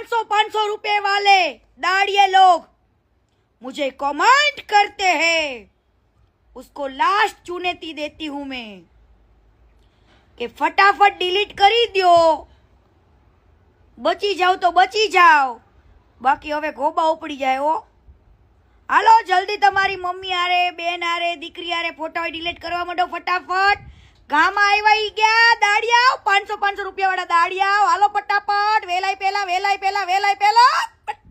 500 रुपए वाले दाढ़िए लोग मुझे कमेंट करते हैं, उसको लास्ट चुनौती देती हूं मैं कि फटाफट डिलीट करी दो, बची जाओ तो बची जाओ, बाकी હવે ગોબા ઉપડી જાય હો। હાલો જલ્દી તમારી મમ્મી આરે, બેન આરે, દીકરી આરે ફોટા ડિલીટ કરવા માંડો ફટાફટ। ગામમાં આવ્યા ઈ ગયા દાડિયાઓ, 500 રૂપિયા વાળા દાડિયાઓ, હાલો ફટાફટ, વેલાય પેલા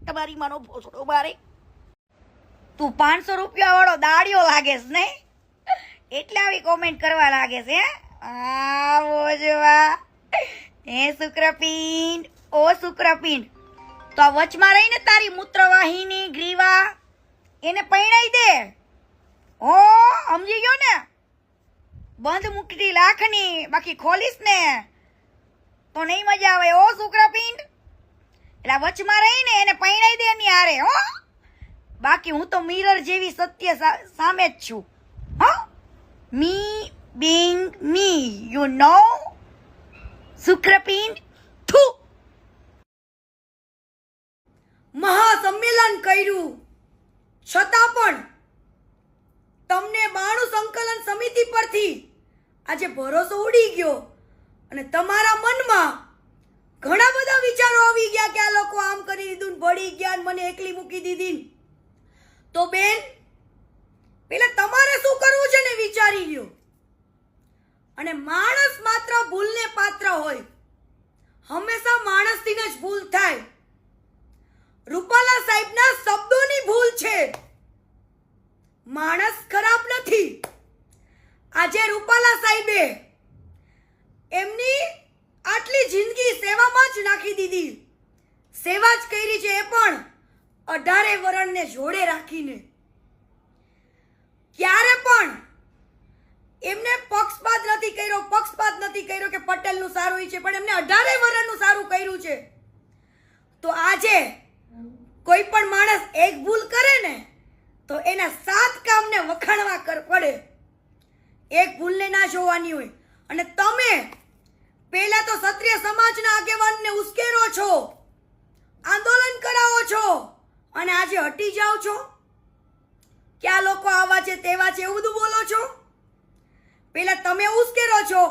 તમારી માનો ભોસડો મારે। તું 500 રૂપિયા વાળો દાડિયો લાગેસ ને, એટલે આવી કોમેન્ટ કરવા લાગે છે। આવો જોવા હે શુક્રપિંડ, ઓ શુક્રપિંડ, તો આ વચમાં રહીને તારી મૂત્રવાહિની ગ્રીવા એને પૈણાઈ દે। ઓ સમજી ગયો ને, બંધ મૂકી લાખની, બાકી ખોલીશ ને તો નહીં મજા આવે। ઓ શુક્રપિંડ, એટલે વચમાં રહીને એને પૈણાઈ દે ની હારે હો, બાકી હું તો મિરર જેવી સત્ય સામે જ છું હો। મી બીંગ મી, યુ નો શુક્રપિંડ। થુ મહાસંમેલન કર્યું છતાં પણ તમને 92 સંકલન સમિતિ પરથી આજે ભરોસો ઉડી ગયો અને તમારા મનમાં ઘણા બધા વિચારો આવી ગયા કે આ લોકો આમ કરી દીધું, ભળી ગયા, મને એકલી મૂકી દીધી। તો બેન, પેલા તમારે શું કરવું છે ને વિચારી લ્યો। અને માણસ માત્ર ભૂલને પાત્ર હોય, હંમેશા માણસથી જ ભૂલ થાય। રૂપાલા સાહેબના શબ્દોની ભૂલ છે, માણસ ખરાબ નથી। આજે રૂપાલા સાહેબે એમની આટલી જિંદગી સેવામાં જ નાખી દીધી, સેવા જ કરી છે, એ પણ 18 વરણને જોડે રાખીને। ક્યારે પણ એમને પક્ષપાત નથી કર્યો કે પટેલનું સારું છે, પણ એમને 18 વરણનું સારું કર્યું છે। તો આજે કોઈ પણ માણસ એક ભૂલ કરે ને તો એના 7 કામને વખાણવા પડે, એક ભૂલને ના જોવાની હોય। અને તમે પહેલા તો ક્ષત્રિય સમાજના આગેવાનને ઉશ્કેરો છો, આંદોલન કરાવો છો, અને આજે હટી જાઓ છો કે આ લોકો આવા છે તેવા છે એવું બધું બોલો છો। પહેલા તમે ઉશ્કેરો છો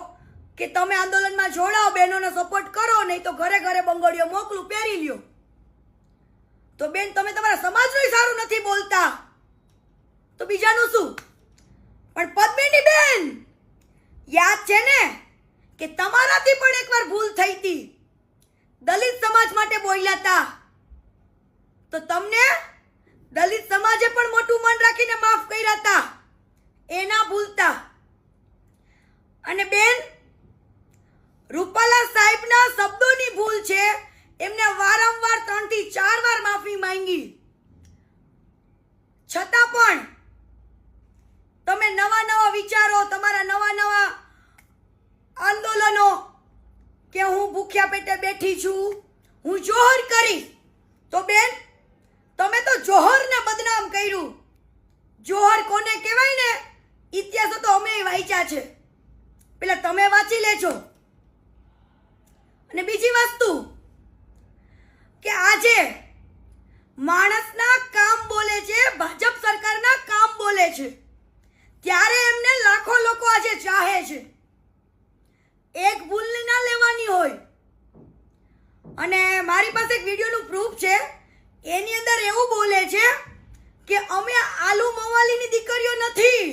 કે તમે આંદોલનમાં જોડાઓ, બહેનોને સપોર્ટ કરો, નહીં તો ઘરે ઘરે બંગડીઓ મોકલું, પહેરી લ્યો। તો બેન, તમે તમારા સમાજનું સારું નથી બોલતા તો બીજાનું શું? પણ પદ્મિની બેન, યાદ છે ને કે તમારાથી પણ એકવાર ભૂલ થઈ હતી, દલિત સમાજ માટે બોલ્યા હતા, તો તમને દલિત સમાજે પણ મોટું મન રાખીને માફ કર્યા હતા, એ ના ભૂલતા। અને બેન, રૂપાલા સાહેબના શબ્દોની ભૂલ છે, એમને વારંવાર 3 થી 4 વાર માફી માંગી, છતાં પણ તમે નવા વિચારો, તમારા નવા આંદોલનો કે હું ભૂખ્યા પેટે બેઠી છું, હું જોહર કરીશ, તો બેન તમે તો જોહરને બદનામ કર્યું। જોહર કોને કહેવાય ને, ઇતિહાસો તો અમે વાંચ્યા છે, પેલા તમે વાંચી લેજો। અને બીજી વસ્તુ કે આજે માણસના કામ બોલે છે, ભાજપ સરકારના કામ બોલે છે, ત્યારે એમને લાખો લોકો આજે ચાહે છે। એક ભૂલ ના લેવાની હોય। અને મારી પાસે એક વિડીયોનું પ્રૂફ છે, એની અંદર એવું બોલે છે કે અમે આલુ મવાલીની દીકરીઓ નથી,